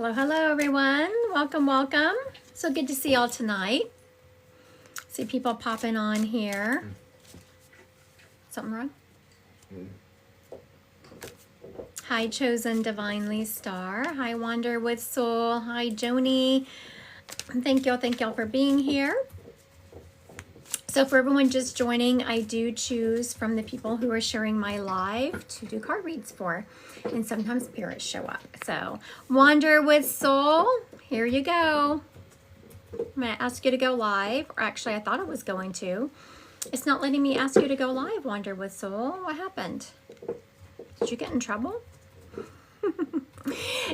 Hello, hello, everyone. Welcome, welcome. So good to see y'all tonight. See people popping on here. Something wrong? Hi, Chosen Divinely Star. Hi, Wander with Soul. Hi, Joni. Thank y'all for being here. So for everyone just joining, I do choose from the people who are sharing my live to do card reads for. And sometimes spirits show up. So Wander with Soul, here you go. I'm going to ask you to go live. Or actually, I thought it was going to. It's not letting me ask you to go live, Wander with Soul. What happened? Did you get in trouble?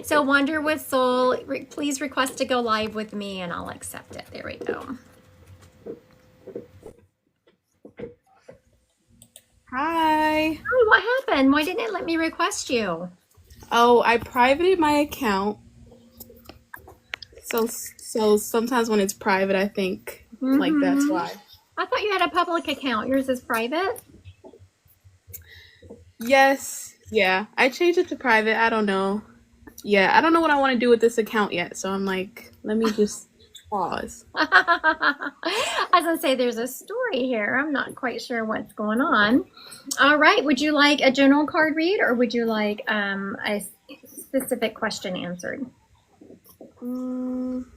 So Wander with Soul, please request to go live with me and I'll accept it. There we go. Hi. Hi, what happened? Why didn't it let me request you? Oh, I privated my account. So sometimes when it's private, I think like that's why. I thought you had a public account. Yours is private? Yes. Yeah. I changed it to private. I don't know. Yeah, I don't know what I want to do with this account yet. So I'm like, let me just pause. I was gonna say there's a story here. I'm not quite sure what's going on. All right. Would you like a general card read or would you like a specific question answered?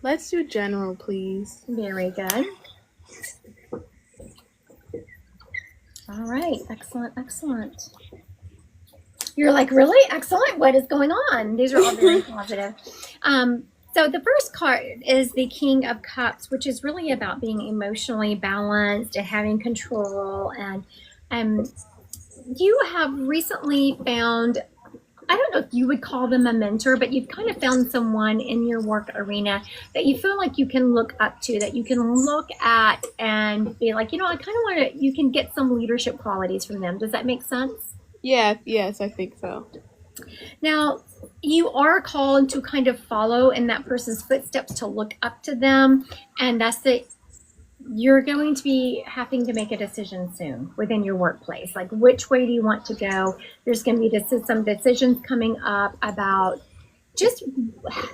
Let's do general, please. Very good. All right. Excellent. Excellent. You're like, really? Excellent. What is going on? These are all very positive. So the first card is the King of Cups, which is really about being emotionally balanced and having control. And you have recently found, I don't know if you would call them a mentor, but you've kind of found someone in your work arena that you feel like you can look up to, that you can look at and be like, I kind of want to, you can get some leadership qualities from them. Does that make sense? Yeah, yes, I think so. Now, you are called to kind of follow in that person's footsteps, to look up to them. And that's you're going to be having to make a decision soon within your workplace. Like, which way do you want to go? There's going to be some decisions coming up about just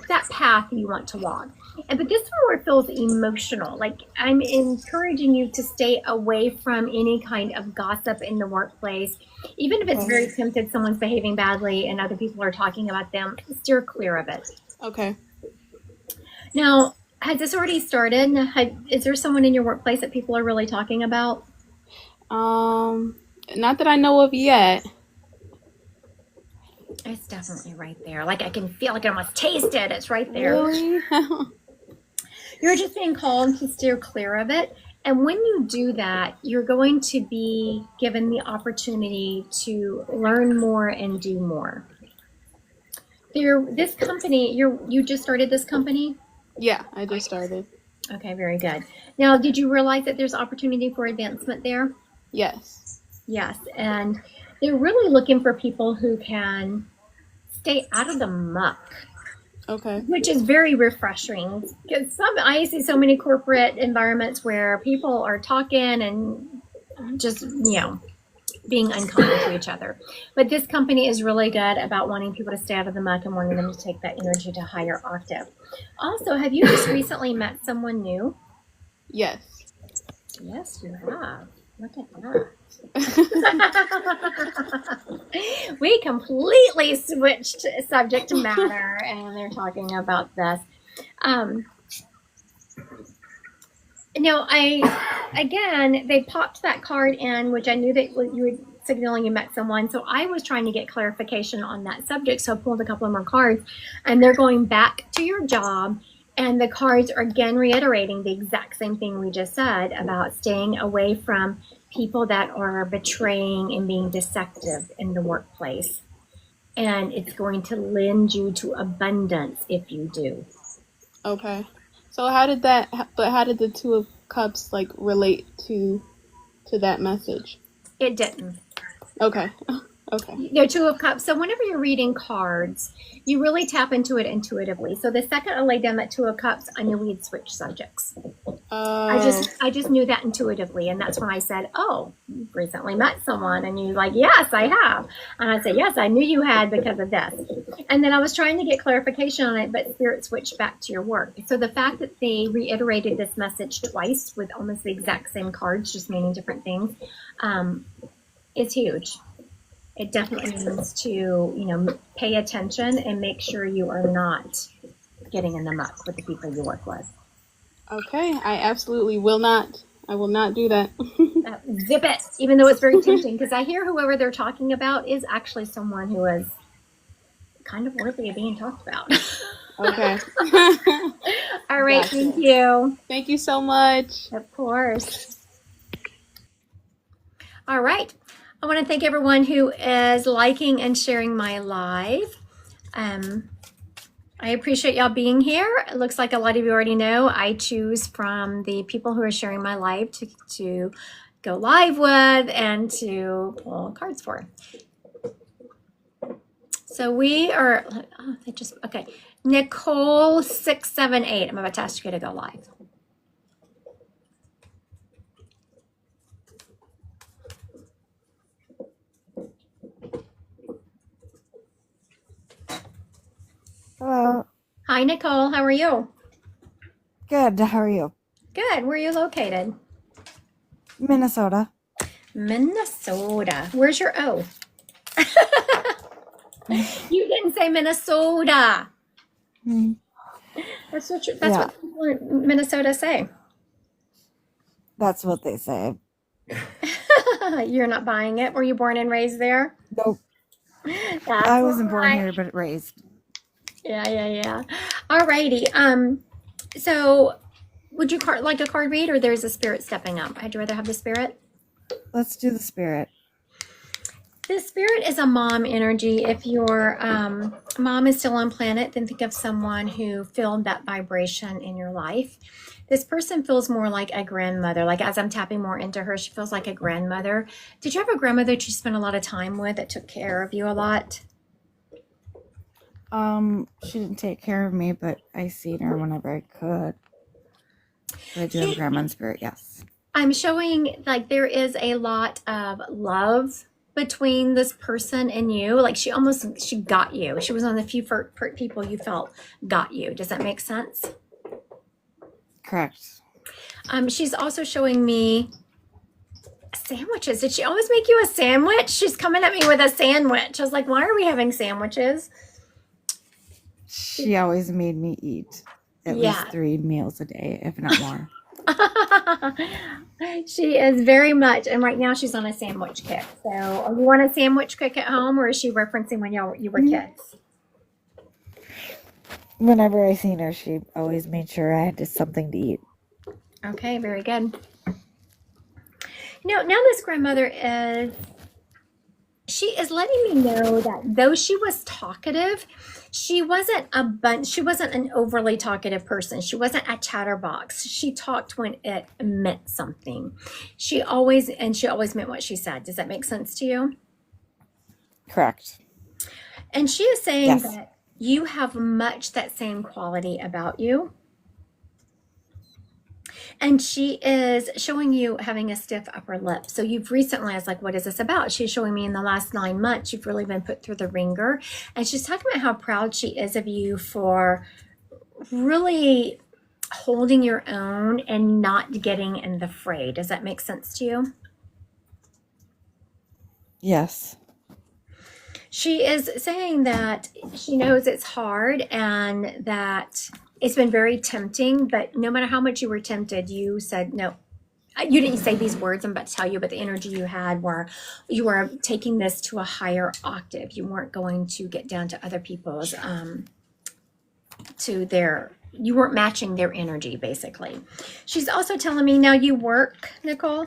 that path you want to walk. But this one where it feels emotional, like I'm encouraging you to stay away from any kind of gossip in the workplace. Even if it's very tempted, someone's behaving badly and other people are talking about them, steer clear of it. Okay. Now, has this already started? Is there someone in your workplace that people are really talking about? Not that I know of yet. It's definitely right there. Like I can feel, like I almost taste it. It's right there. Really? You're just being called to steer clear of it. And when you do that, you're going to be given the opportunity to learn more and do more. This company, you just started this company? Yeah, I just started. Okay, very good. Now, did you realize that there's opportunity for advancement there? Yes. Yes, and they're really looking for people who can stay out of the muck. Okay. Which is very refreshing, because I see so many corporate environments where people are talking and just, being unkind to each other. But this company is really good about wanting people to stay out of the muck and wanting them to take that energy to a higher octave. Also, have you just recently met someone new? Yes. Yes, you have. Look at that. We completely switched subject matter and they're talking about this. They popped that card in, which I knew that you were signaling you met someone. So I was trying to get clarification on that subject. So I pulled a couple of more cards and they're going back to your job. And the cards are again reiterating the exact same thing we just said about staying away from people that are betraying and being deceptive in the workplace. And it's going to lend you to abundance if you do. Okay. So how did the Two of Cups relate to that message? It didn't. Okay. Okay. They're Two of Cups. So whenever you're reading cards, you really tap into it intuitively. So the second I laid down that Two of Cups, I knew we'd switch subjects. Oh, I just knew that intuitively, and that's when I said, "Oh, you've recently met someone," and you're like, "Yes, I have," and I said, "Yes, I knew you had because of this," and then I was trying to get clarification on it, but Spirit switched back to your work. So the fact that they reiterated this message twice with almost the exact same cards, just meaning different things, is huge. It definitely means to, pay attention and make sure you are not getting in the muck with the people you work with. okay. I absolutely will not. I will not do that. Zip it, even though it's very tempting, because I hear whoever they're talking about is actually someone who is kind of worthy of being talked about. Okay. All right, Gotcha. thank you. Thank you so much. Of course. All right. I want to thank everyone who is liking and sharing my live. I appreciate y'all being here. It looks like a lot of you already know I choose from the people who are sharing my live to go live with and to pull cards for. So we are, okay. Nicole 678. I'm about to ask you to go live. Hello. Hi, Nicole. How are you? Good. How are you? Good. Where are you located? Minnesota. Minnesota. Where's your O? You didn't say Minnesota. Hmm. That's what Yeah. what people in Minnesota say. That's what they say. You're not buying it. Were you born and raised there? Nope. That's I wasn't born right. here, but raised. Yeah. All righty. So would you like a card read, or there's a spirit stepping up? I'd rather have the spirit. Let's do the spirit. The spirit is a mom energy. If your mom is still on planet, then think of someone who filled that vibration in your life. This person feels more like a grandmother. Like as I'm tapping more into her, she feels like a grandmother. Did you have a grandmother that you spent a lot of time with that took care of you a lot? She didn't take care of me, but I seen her whenever I could. But I do have grandma in spirit, yes. I'm showing like there is a lot of love between this person and you. Like she got you. She was one of the few people you felt got you. Does that make sense? Correct. She's also showing me sandwiches. Did she always make you a sandwich? She's coming at me with a sandwich. I was like, why are we having sandwiches? She always made me eat at least 3 meals a day, if not more. She is very much, and right now she's on a sandwich kick. So, are you on a sandwich kick at home, or is she referencing when you were kids? Whenever I seen her, she always made sure I had something to eat. Okay, very good. Now this grandmother she is letting me know that though she was talkative, she wasn't an overly talkative person. She wasn't a chatterbox. She talked when it meant something. She always meant what she said. Does that make sense to you? Correct. And she is saying Yes. that you have much that same quality about you. And she is showing you having a stiff upper lip. So you've recently, I was like, what is this about? She's showing me in the last 9 months, you've really been put through the ringer. And she's talking about how proud she is of you for really holding your own and not getting in the fray. Does that make sense to you? Yes. She is saying that she knows it's hard and that it's been very tempting, but no matter how much you were tempted, you said no. You didn't say these words I'm about to tell you, but the energy you had were you were taking this to a higher octave. You weren't going to get down to other people's you weren't matching their energy, basically. She's also telling me now you work, Nicole?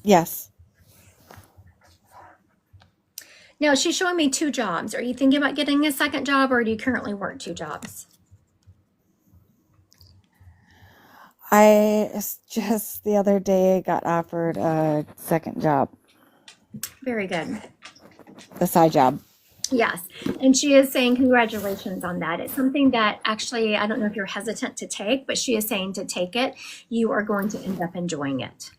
Yes. Now she's showing me 2 jobs. Are you thinking about getting a second job, or do you currently work 2 jobs? I just the other day got offered a second job. Very good. The side job. Yes. And she is saying congratulations on that. It's something that actually, I don't know if you're hesitant to take, but she is saying to take it. You are going to end up enjoying it.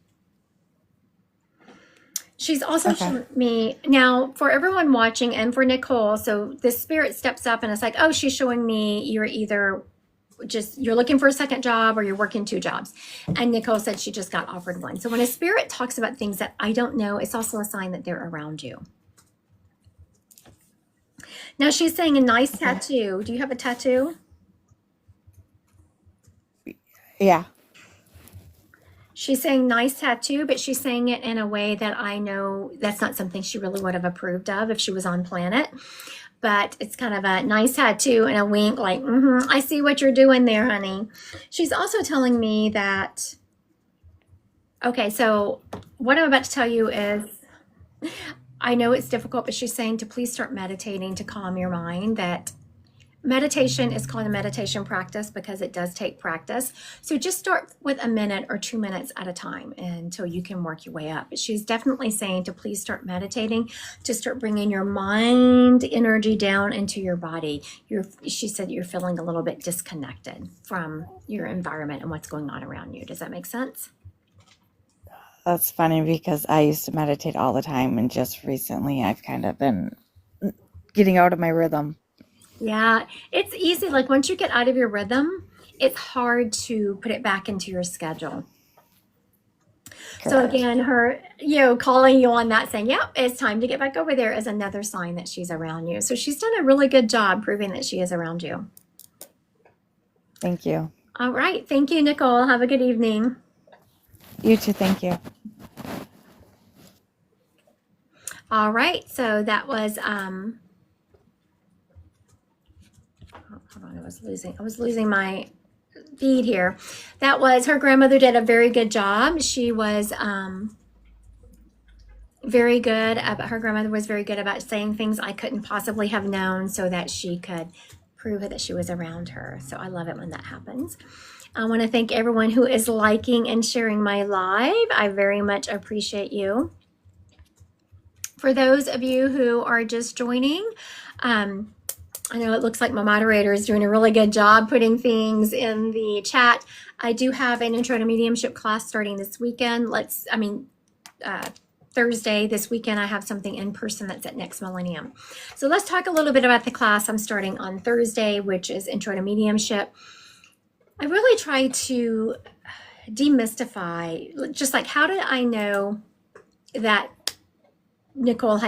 She's also Okay. showing me now for everyone watching and for Nicole. So the spirit steps up and it's like, oh, she's showing me you're either you're looking for a second job or you're working 2 jobs. And Nicole said she just got offered one. So when a spirit talks about things that I don't know, it's also a sign that they're around you. Now she's saying a nice tattoo. Do you have a tattoo? Yeah. She's saying nice tattoo, but she's saying it in a way that I know that's not something she really would have approved of if she was on planet. But it's kind of a nice tattoo and a wink like, I see what you're doing there, honey. She's also telling me that, okay, so what I'm about to tell you is, I know it's difficult, but she's saying to please start meditating to calm your mind. That meditation is called a meditation practice because it does take practice. So just start with a minute or 2 minutes at a time until you can work your way up. But she's definitely saying to please start meditating, to start bringing your mind energy down into your body. She said you're feeling a little bit disconnected from your environment and what's going on around you. Does that make sense? That's funny because I used to meditate all the time, and just recently I've kind of been getting out of my rhythm. Yeah, it's easy. Like once you get out of your rhythm, it's hard to put it back into your schedule. So Correct. again, her, calling you on that, saying, yep, it's time to get back over there is another sign that she's around you. So she's done a really good job proving that she is around you. Thank you. All right. Thank you, Nicole. Have a good evening. You too. Thank you. All right. So that was, hold on, I was losing my feed here. That was her grandmother did a very good job. She was very good about, her grandmother was very good about saying things I couldn't possibly have known so that she could prove that she was around her. So I love it when that happens. I want to thank everyone who is liking and sharing my live. I very much appreciate you. For those of you who are just joining, I know it looks like my moderator is doing a really good job putting things in the chat. I do have an intro to mediumship class starting this weekend. Thursday this weekend, I have something in person that's at Next Millennium. So let's talk a little bit about the class I'm starting on Thursday, which is intro to mediumship. I really try to demystify, just like, how did I know that Nicole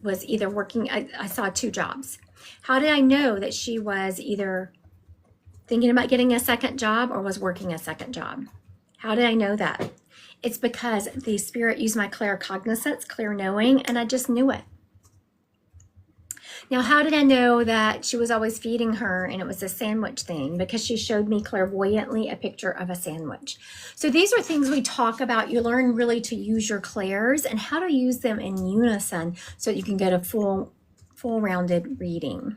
was either working, I saw 2 jobs. How did I know that she was either thinking about getting a second job or was working a second job? How did I know that? It's because the spirit used my claircognizance, clear knowing, and I just knew it. Now, how did I know that she was always feeding her and it was a sandwich thing? Because she showed me clairvoyantly a picture of a sandwich. So these are things we talk about. You learn really to use your clairs and how to use them in unison so that you can get a full rounded reading.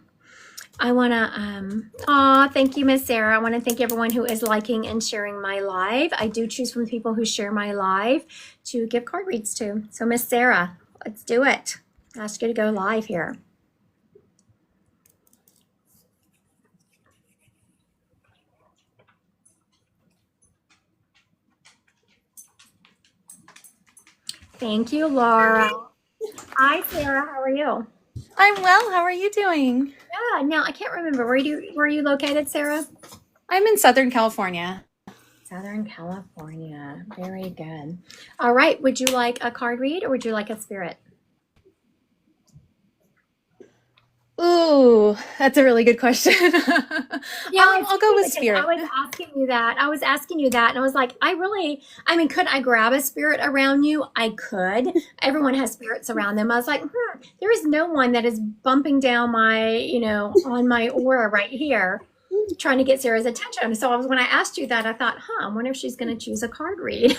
I want to, thank you, Miss Sarah. I want to thank everyone who is liking and sharing my live. I do choose from people who share my live to give card reads to. So Miss Sarah, let's do it. Ask you to go live here. Thank you, Laura. Hi, Sarah. How are you? I'm well. How are you doing? Yeah. Now I can't remember. Where you located, Sarah? I'm in Southern California. Southern California. Very good. All right. Would you like a card read or would you like a spirit? Ooh, that's a really good question. I'll go with spirit. I was asking you that. And I was like, could I grab a spirit around you? I could. Everyone has spirits around them. I was like, there is no one that is bumping down my, on my aura right here, trying to get Sarah's attention. So when I asked you that, I thought, I wonder if she's going to choose a card read.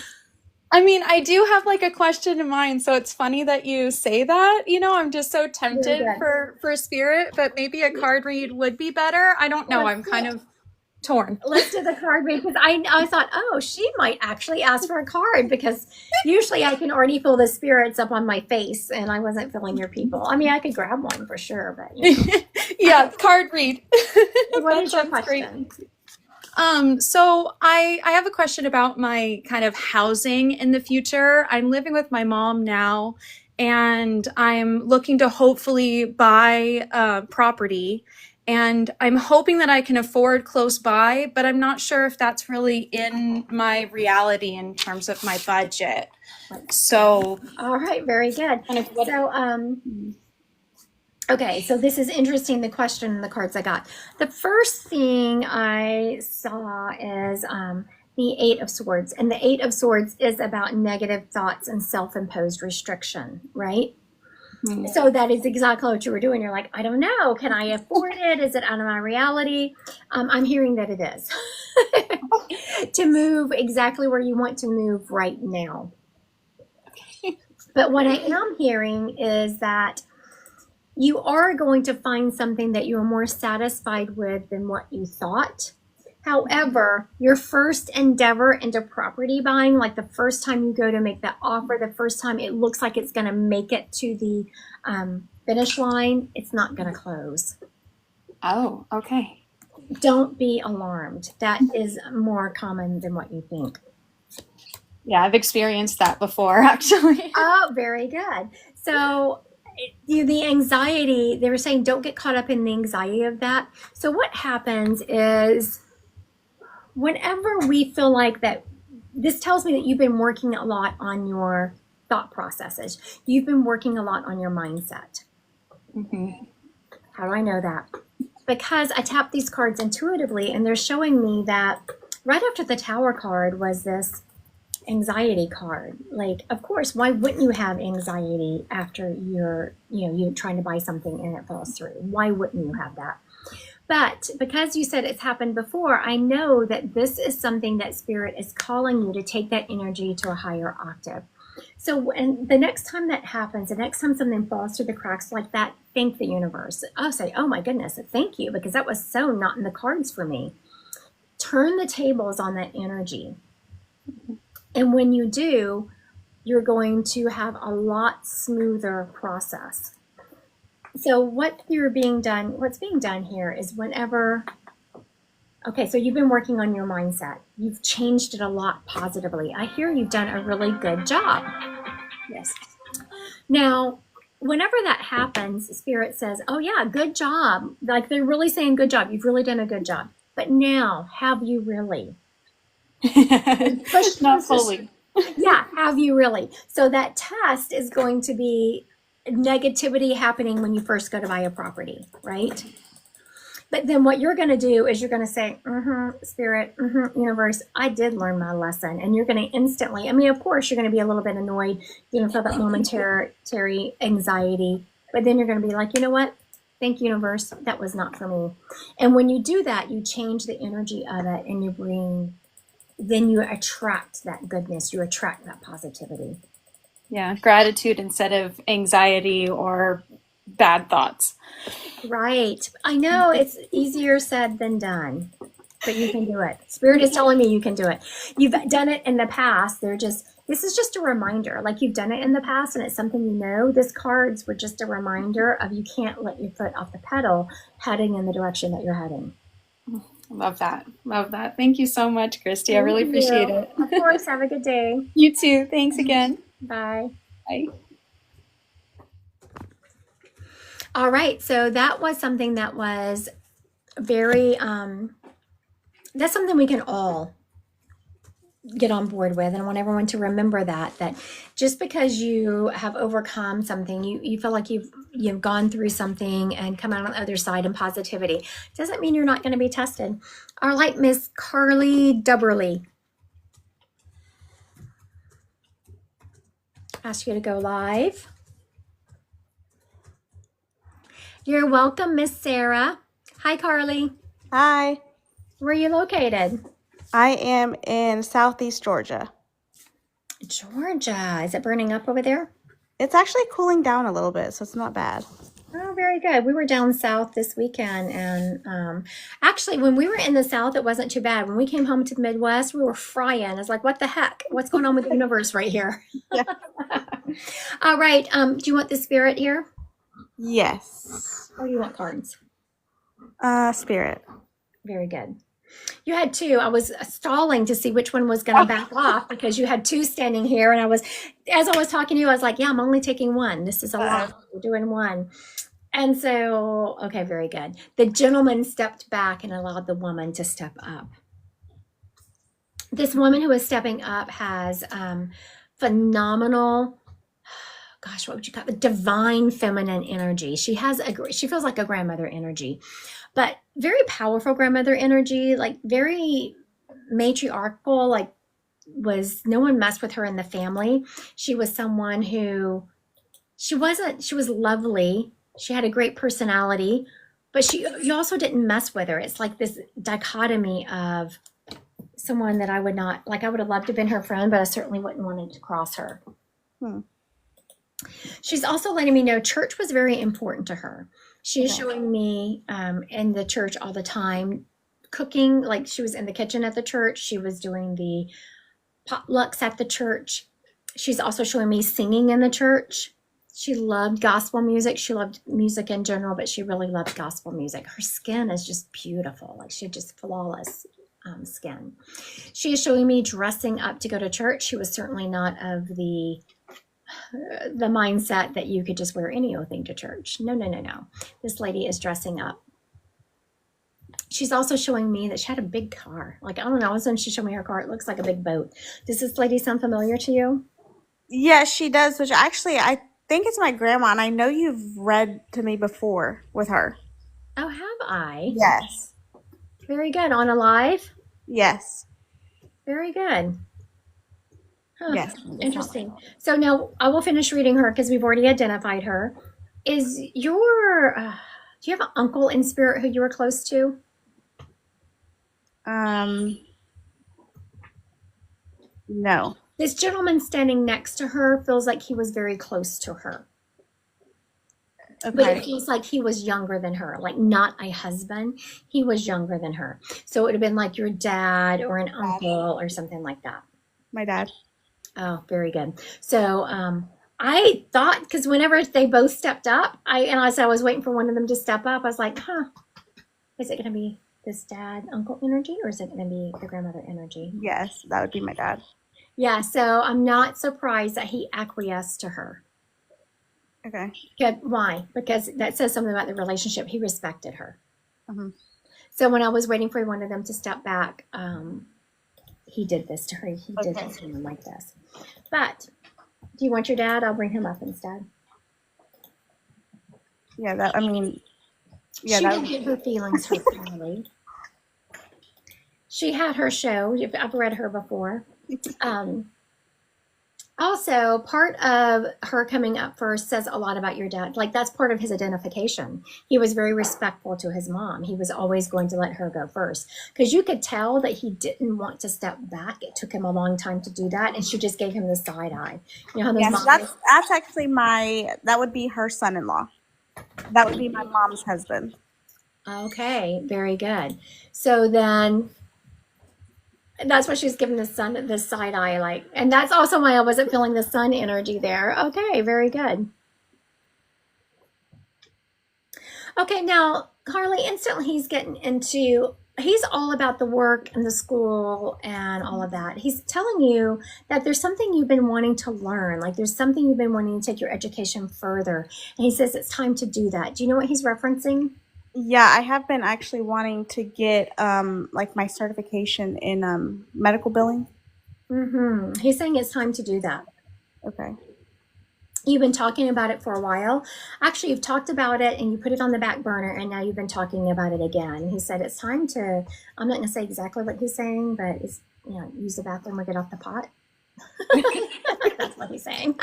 I do have a question in mind, so it's funny that you say that. I'm just so tempted for spirit, but maybe a card read would be better. I don't know. I'm kind of torn. let's do the card read because I thought, oh, she might actually ask for a card because usually I can already feel the spirits up on my face and I wasn't feeling your people. I mean, I could grab one for sure, but Yeah, card read. what That is your sounds great. question? So I have a question about my kind of housing in the future. I'm living with my mom now, and I'm looking to hopefully buy property. And I'm hoping that I can afford close by, but I'm not sure if that's really in my reality in terms of my budget. So All right, very good. kind of what So, okay, so this is interesting, the question and the cards I got. The first thing I saw is the Eight of Swords. And the Eight of Swords is about negative thoughts and self-imposed restriction, right? So that is exactly what you were doing. You're like, I don't know. Can I afford it? Is it out of my reality? I'm hearing that it is. To move exactly where you want to move right now. But what I am hearing is that you are going to find something that you are more satisfied with than what you thought. However, your first endeavor into property buying, like the first time you go to make that offer, the first time it looks like it's going to make it to the finish line, it's not going to close. Oh, okay. Don't be alarmed. That is more common than what you think. Yeah, I've experienced that before, actually. Oh, very good. So the anxiety, they were saying don't get caught up in the anxiety of that. So what happens is whenever we feel like that, this tells me that you've been working a lot on your thought processes. You've been working a lot on your mindset. How do I know that? Because I tapped these cards intuitively and they're showing me that right after the Tower card was this anxiety card. Like, of course, why wouldn't you have anxiety after you're trying to buy something and it falls through? Why wouldn't you have that? But because you said it's happened before, I know that this is something that Spirit is calling you to take that energy to a higher octave. So when the next time that happens, the next time something falls through the cracks like that, thank the universe. I'll say, oh my goodness, thank you, because that was so not in the cards for me. Turn the tables on that energy. And when you do, you're going to have a lot smoother process. So what's being done here is whenever, okay, so you've been working on your mindset. You've changed it a lot positively. I hear you've done a really good job. Yes. Now, whenever that happens, Spirit says, oh yeah, good job. Like they're really saying good job. You've really done a good job. But now, have you really? Not fully. Yeah, have you really? So that test is going to be negativity happening when you first go to buy a property, right? But then what you're going to do is you're going to say, Spirit, universe, I did learn my lesson. And you're going to instantly, I mean, of course, you're going to be a little bit annoyed. You're going to feel that momentary anxiety. But then you're going to be like, you know what? Thank you, universe. That was not for me. And when you do that, you change the energy of it and then you attract that goodness. You attract that positivity. Yeah, gratitude instead of anxiety or bad thoughts. Right. I know it's easier said than done, but you can do it. Spirit is telling me you can do it. You've done it in the past. This is just a reminder. Like you've done it in the past and it's something you know. This cards were just a reminder of you can't let your foot off the pedal heading in the direction that you're heading. Love that. Love that. Thank you so much, Christy. I really appreciate it. Of course. Have a good day. You too. Thanks again. Bye. Bye. All right. So that was something that was very, that's something we can all get on board with. And I want everyone to remember that just because you have overcome something, you feel like you've gone through something and come out on the other side in positivity, doesn't mean you're not going to be tested. All right, Miss Carly Dubberly. Ask you to go live. You're welcome, Miss Sarah. Hi, Carly. Hi, Where are you located? I am in Southeast Georgia. Georgia. Is it burning up over there? It's actually cooling down a little bit, so it's not bad. Oh, very good. We were down south this weekend, and actually, when we were in the south, it wasn't too bad. When we came home to the Midwest, we were frying. I was like, "What the heck? What's going on with the universe right here?" Yeah. All right. Do you want the spirit here, Yes. or do you want cards? Spirit. Very good. You had two. I was stalling to see which one was going to back off because you had two standing here, and as I was talking to you, I was like, "Yeah, I'm only taking one. This is a lot. We're doing one." And so, okay, very good. The gentleman stepped back and allowed the woman to step up. This woman who is stepping up has phenomenal, gosh, what would you call it? Divine feminine energy. She feels like a grandmother energy, but very powerful grandmother energy, like very matriarchal, like no one messed with her in the family. She was someone who, she was lovely. She had a great personality, but you also didn't mess with her. It's like this dichotomy of someone that I would not, like I would have loved to have been her friend, but I certainly wouldn't want to cross her. She's also letting me know church was very important to her. She's showing me in the church all the time, cooking, like she was in the kitchen at the church. She was doing the potlucks at the church. She's also showing me singing in the church. She loved gospel music. She loved music in general, but she really loved gospel music. Her skin is just beautiful. Like she had just flawless skin. She is showing me dressing up to go to church. She was certainly not of the mindset that you could just wear any old thing to church. No. This lady is dressing up. She's also showing me that she had a big car. Like, I don't know, all of a sudden she showed me her car. It looks like a big boat. Does this lady sound familiar to you? Yes, she does, which actually I think it's my grandma, and I know you've read to me before with her. Oh, have I? Yes. Very good. On a live? Yes. Very good. Huh. Yes. Interesting. So now I will finish reading her because we've already identified her. Do you have an uncle in spirit who you were close to? No. This gentleman standing next to her feels like he was very close to her. But it Okay. feels like he was younger than her, like not a husband. He was younger than her. So it would have been like your dad or an uncle or something like that. My dad. Oh, very good. So I thought, because whenever they both stepped up, as I was waiting for one of them to step up, I was like, is it going to be this dad, uncle energy, or is it going to be the grandmother energy? Yes, that would be my dad. Yeah, so I'm not surprised that he acquiesced to her. Okay. Good. Why? Because that says something about the relationship. He respected her. Mhm. So when I was waiting for one of them to step back, he did this to her. He did this to him like this. But do you want your dad? I'll bring him up instead. Yeah, that, I mean, yeah, She that didn't would, get her feelings hurt early. She had her show. I've read her before. Also, part of her coming up first says a lot about your dad. Like, that's part of his identification. He was very respectful to his mom. He was always going to let her go first. Because you could tell that he didn't want to step back. It took him a long time to do that. And she just gave him the side eye. You know how those yeah, moms... so that's actually that would be her son-in-law. That would be my mom's husband. Okay, very good. So then... that's why she's giving the sun the side eye, like, and that's also why I wasn't feeling the sun energy there. Okay, very good. Okay, now Carly, instantly he's all about the work and the school and all of that. He's telling you that there's something you've been wanting to learn, like there's something you've been wanting to take your education further, and he says it's time to do that. Do you know what he's referencing? Yeah, I have been actually wanting to get like my certification in medical billing. He's saying it's time to do that. Okay. You've been talking about it for a while. Actually, you've talked about it and you put it on the back burner, and now you've been talking about it again. He said it's time to, I'm not going to say exactly what he's saying, but it's, use the bathroom or get off the pot. That's what he's saying.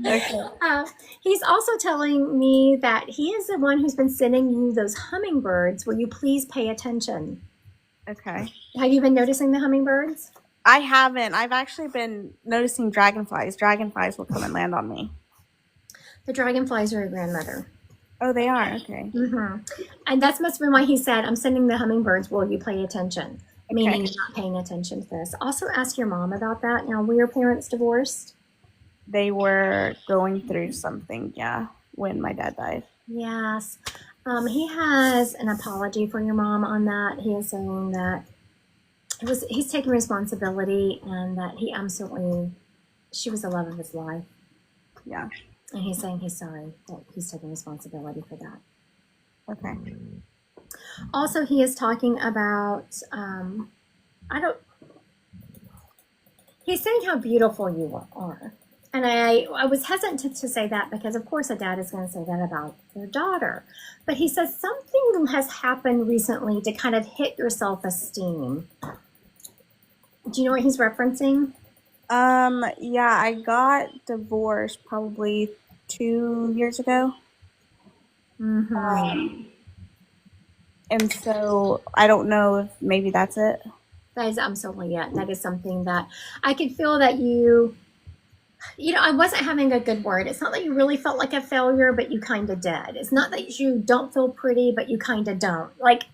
Okay. He's also telling me that he is the one who's been sending you those hummingbirds. Will you please pay attention? Okay. Have you been noticing the hummingbirds? I haven't. I've actually been noticing dragonflies. Dragonflies will come and land on me. The dragonflies are a grandmother. Oh, they are. Okay. And that's must have been why he said, I'm sending the hummingbirds. Will you pay attention? Meaning Okay. you're not paying attention to this. Also ask your mom about that. Now, were your parents divorced? They were going through something, yeah, when my dad died. Yes. He has an apology for your mom on that. He is saying that he's taking responsibility and that she was the love of his life. Yeah. And he's saying he's sorry that he's taking responsibility for that. Okay. Also, he is talking about, he's saying how beautiful you are. And I was hesitant to say that because, of course, a dad is going to say that about their daughter. But he says something has happened recently to kind of hit your self-esteem. Do you know what he's referencing? Yeah, I got divorced probably 2 years ago. Mm-hmm. And so I don't know if maybe that's it. That is absolutely it. That is something that I could feel that I wasn't having a good word. It's not that you really felt like a failure, but you kind of did. It's not that you don't feel pretty, but you kind of don't. Like,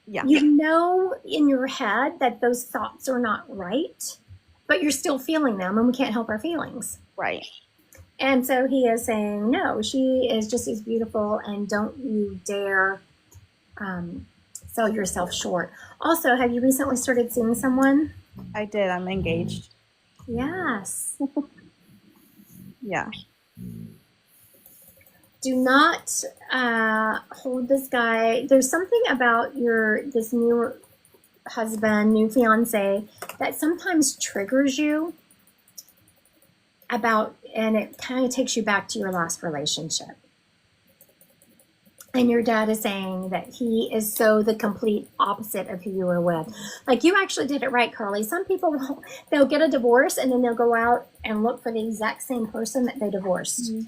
Yeah. you know in your head that those thoughts are not right, but you're still feeling them, and we can't help our feelings. Right. And so he is saying, no, she is just as beautiful, and don't you dare sell yourself short. Also, have you recently started seeing someone? I did. I'm engaged. Yes. Yeah. Do not hold this guy. There's something about this new husband, new fiance, that sometimes triggers you and it kind of takes you back to your last relationship. And your dad is saying that he is so the complete opposite of who you were with. Like, you actually did it right, Carly. Some people, they'll get a divorce and then they'll go out and look for the exact same person that they divorced. Mm-hmm.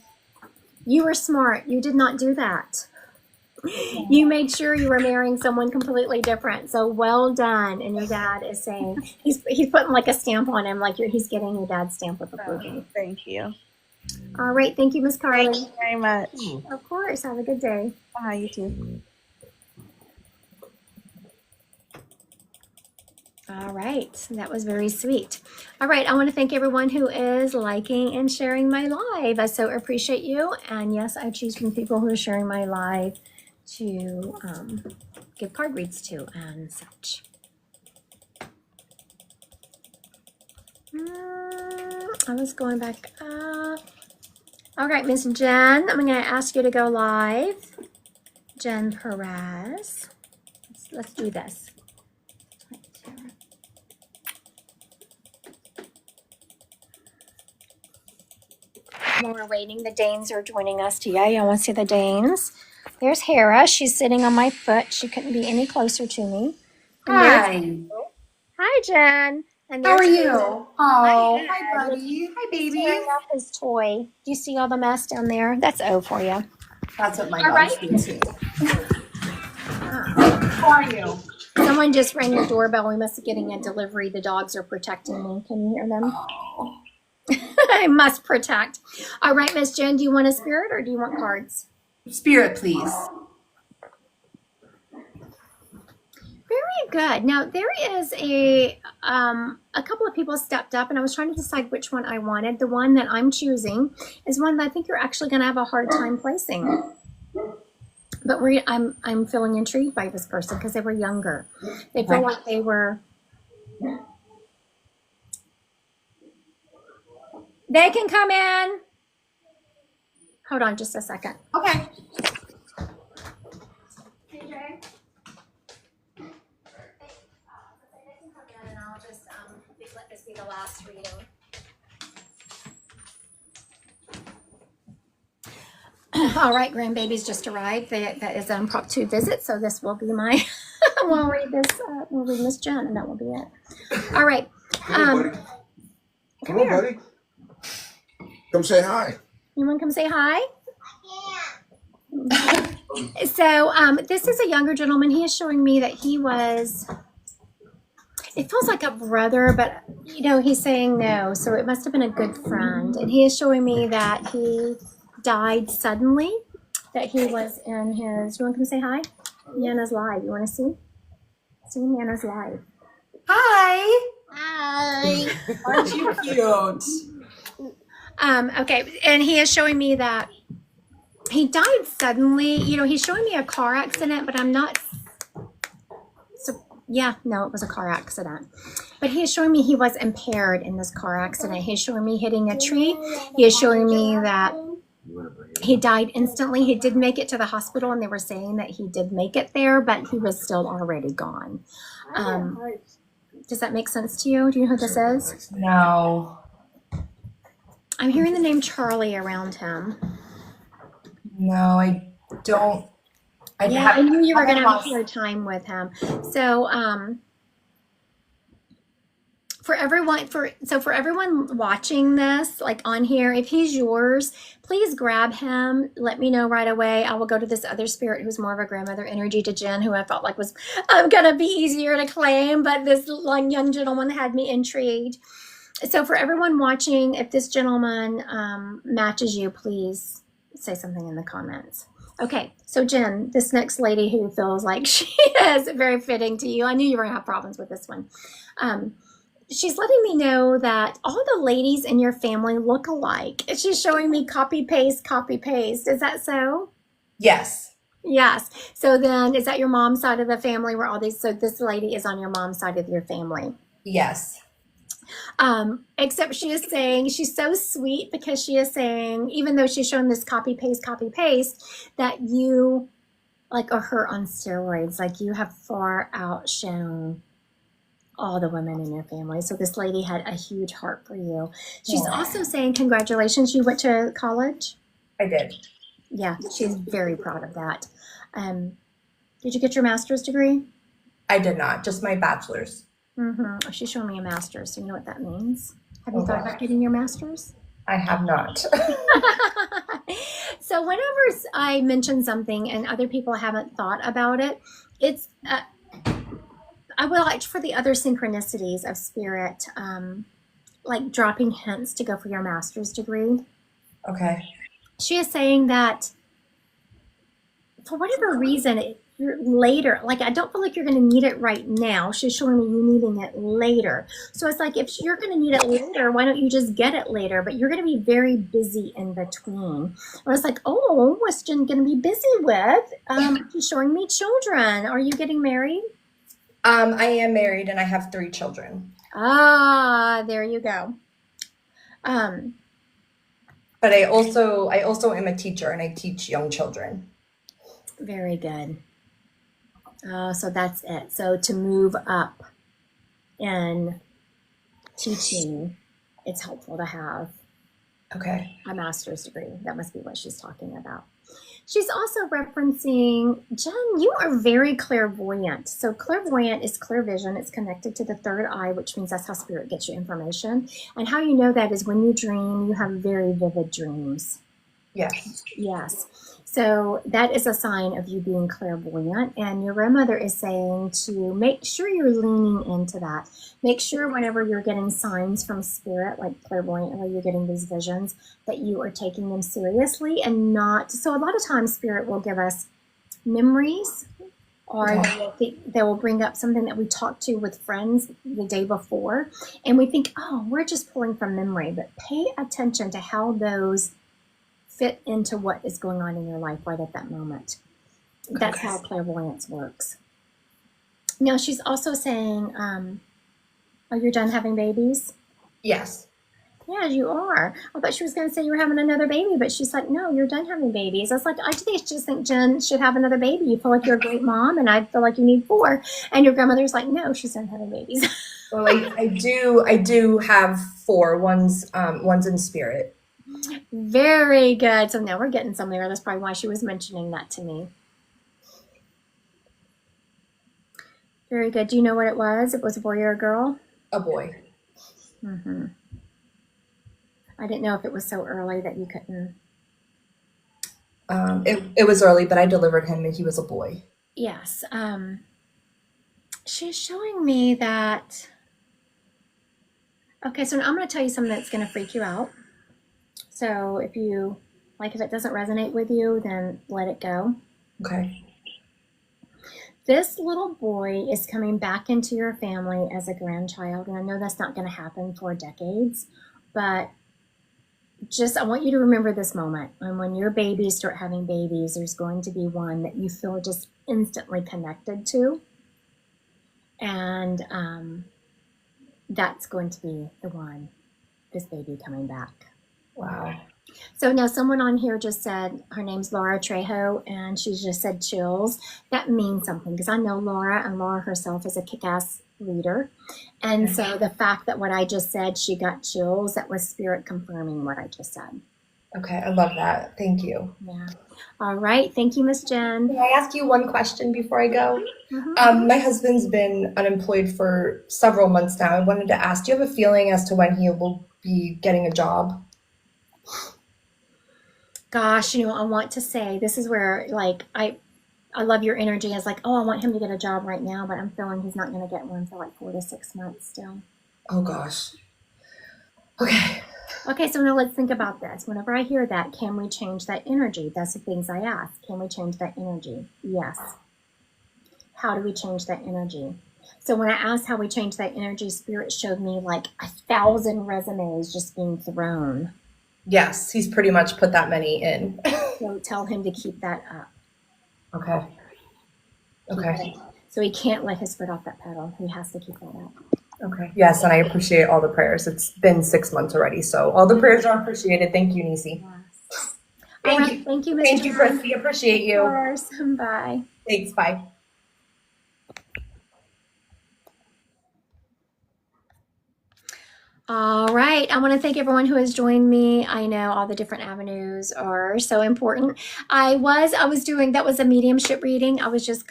You were smart. You did not do that. You made sure you were marrying someone completely different. So well done. And your dad is saying, he's putting like a stamp on him, like he's getting your dad's stamp of approval. Thank you. All right. Thank you, Miss Carly. Thank you very much. Of course. Have a good day. You too. All right. That was very sweet. All right. I want to thank everyone who is liking and sharing my live. I so appreciate you. And yes, I choose from people who are sharing my live to give card reads to and such. I was going back up. All right, Miss Jen, I'm going to ask you to go live. Jen Perez. Let's do this. While we're waiting, the Danes are joining us today. I want to see the Danes. There's Hera. She's sitting on my foot. She couldn't be any closer to me. Hi. Hi, Jen. And How are there's you? Daisy. Oh, hi, buddy. Hi, baby. Tearing up his toy. Do you see all the mess down there? That's O for you. That's what my All dogs right. do too. How are you? Someone just rang your doorbell. We must be getting a delivery. The dogs are protecting me. Can you hear them? Oh. I must protect. All right, Miss Jen, do you want a spirit or do you want cards? Spirit, please. Very good. Now there is a couple of people stepped up, and I was trying to decide which one I wanted. The one that I'm choosing is one that I think you're actually going to have a hard time placing. But I'm feeling intrigued by this person because they were younger. They feel like they were. They can come in. Hold on just a second. Okay. And I'll just let this be the last reading. All right, grandbabies just arrived. That is Prop 2 visit, so this will be my. We'll read this. We'll read Miss Jen, and that will be it. All right. Come on, buddy. Come on, here. buddy. Come say hi. You want to come say hi? So this is a younger gentleman. He is showing me that he was. It feels like a brother, but he's saying no, so it must have been a good friend. And he is showing me that he died suddenly that he was in his. You want to come say hi? Nana's live. You want to see? See Nana's live. Hi. Hi. Aren't you cute? Okay, and he is showing me that he died suddenly. You know, he's showing me a car accident, but I'm not. So yeah, no, it was a car accident. But he is showing me he was impaired in this car accident. He's showing me hitting a tree. He is showing me that he died instantly. He did make it to the hospital, and they were saying that he did make it there, but he was still already gone. Does that make sense to you? Do you know who this is? No. I'm hearing the name Charlie around him. No, I don't. I knew you were going to have a hard time with him. So, for everyone watching this, like on here, if he's yours, please grab him. Let me know right away. I will go to this other spirit who's more of a grandmother energy to Jen, who I felt like was gonna be easier to claim, but this young gentleman had me intrigued. So for everyone watching, if this gentleman matches you, please say something in the comments. Okay, so Jen, this next lady who feels like she is very fitting to you. I knew you were gonna have problems with this one. She's letting me know that all the ladies in your family look alike. She's showing me copy paste, copy paste. Is that so? Yes. Yes. So then is that your mom's side of the family where all these, so this lady is on your mom's side of your family? Yes. Except she is saying, she's so sweet because she is saying, even though she's showing this copy paste, that you like are her on steroids. Like you have far outshone all the women in your family. So this lady had a huge heart for you. She's also saying congratulations, you went to college. I did. Yeah, she's very proud of that. Did you get your master's degree? I did not. Just my bachelor's. Mm-hmm. She's showing me a master's. So you know what that means? Have you thought about getting your master's? I have not. So whenever I mention something and other people haven't thought about it, it's I would like for the other synchronicities of spirit, like dropping hints to go for your master's degree. Okay. She is saying that for whatever reason, later, like I don't feel like you're going to need it right now. She's showing me you needing it later. So it's like, if you're going to need it later, why don't you just get it later? But you're going to be very busy in between. I was like, oh, what's Jen going to be busy with? She's showing me children. Are you getting married? I am married and I have 3 children. Ah, there you go. But I also am a teacher and I teach young children. Very good. So that's it. So to move up in teaching, it's helpful to have Okay. a master's degree. That must be what she's talking about. She's also referencing, Jen, you are very clairvoyant. So clairvoyant is clear vision. It's connected to the third eye, which means that's how spirit gets you information. And how you know that is when you dream, you have very vivid dreams. Yes. Yes. So that is a sign of you being clairvoyant. And your grandmother is saying to make sure you're leaning into that. Make sure whenever you're getting signs from spirit, like clairvoyantly, you're getting these visions, that you are taking them seriously and not. So a lot of times spirit will give us memories, or they will bring up something that we talked to with friends the day before. And we think, oh, we're just pulling from memory. But pay attention to how those fit into what is going on in your life right at that moment. That's how clairvoyance works. Now, she's also saying, are you done having babies? Yes. Yeah, you are. I thought she was going to say you were having another baby, but she's like, no, you're done having babies. I was like, I just think Jen should have another baby. You feel like you're a great mom, and I feel like you need 4. And your grandmother's like, no, she's done having babies. Well, I do have 4. One's in spirit. Very good. So now we're getting somewhere. That's probably why she was mentioning that to me. Very good. Do you know what it was? It was a boy or a girl? A boy. Mm-hmm. I didn't know if it was so early that you couldn't. It was early, but I delivered him and he was a boy. Yes. She's showing me that. Okay, so I'm going to tell you something that's going to freak you out. So if you Like if it doesn't resonate with you, then let it go. Okay. This little boy is coming back into your family as a grandchild. And I know that's not going to happen for decades, but just, I want you to remember this moment. And when your babies start having babies, there's going to be one that you feel just instantly connected to. And that's going to be the one, this baby coming back. Wow. So now someone on here just said, her name's Laura Trejo, and she just said chills. That means something because I know Laura, and Laura herself is a kick-ass leader. And so the fact that what I just said, she got chills, that was spirit confirming what I just said. Okay, I love that. Thank you. Yeah. All right. Thank you, Miss Jen. Can I ask you one question before I go? Mhm. My husband's been unemployed for several months now. I wanted to ask, do you have a feeling as to when he will be getting a job? Gosh, I want to say this is where like I love your energy as like, oh, I want him to get a job right now, but I'm feeling he's not going to get one for like 4 to 6 months still. Oh gosh. Okay. Okay, so now let's think about this. Whenever I hear that, can we change that energy? That's the things I ask. Can we change that energy? Yes. How do we change that energy? So when I asked how we change that energy, Spirit showed me like 1,000 resumes just being thrown. Yes, he's pretty much put that many in. So tell him to keep that up. Okay. Okay. So he can't let his foot off that pedal. He has to keep that up. Okay. Yes, and I appreciate all the prayers. It's been 6 months already, so all the prayers are appreciated. Thank you, Nisi. Yes. Thank All right, you. thank you, Miss Thank you, Jen. Christy. Appreciate Of you. course. Bye. Thanks. Bye. All right. I want to thank everyone who has joined me. I know all the different avenues are so important. I was doing, that was a mediumship reading. I was just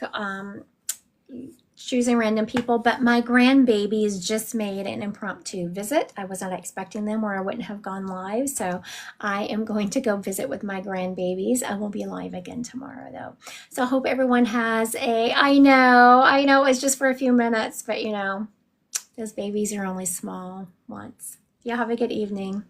choosing random people, but my grandbabies just made an impromptu visit. I was not expecting them or I wouldn't have gone live. So I am going to go visit with my grandbabies. I will be live again tomorrow though. So I hope everyone has I know it's just for a few minutes, but those babies are only small once. Y'all have a good evening.